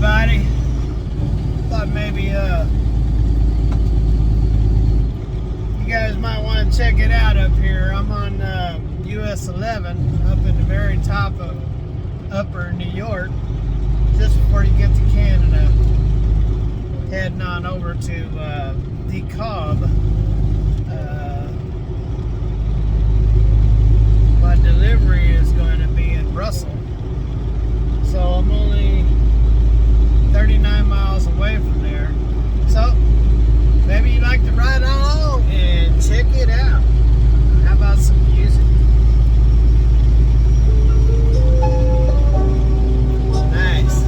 everybody. Thought maybe you guys might want to check it out up here. I'm on US 11 up in the very top of upper New York, just before you get to Canada, heading on over to Kalb. My delivery is going to be in Brussels, so I'm only 39 miles away from there. So maybe you'd like to ride along and check it out. How about some music? Nice.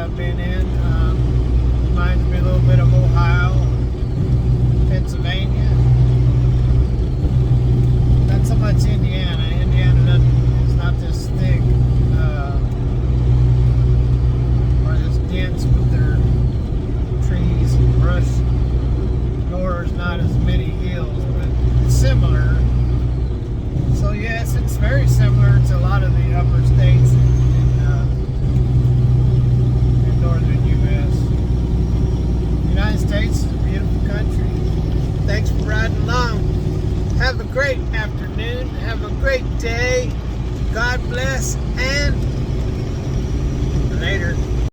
I've been in. Reminds me a little bit of Ohio, Pennsylvania. Not so much Indiana. Indiana is not this thick or this dense with their trees and brush, nor is not as many hills, but it's similar. So yes, it's very similar to a lot of the upper states in northern U.S. The United States is a beautiful country. Thanks for riding along. Have a great afternoon. Have a great day. God bless, and later.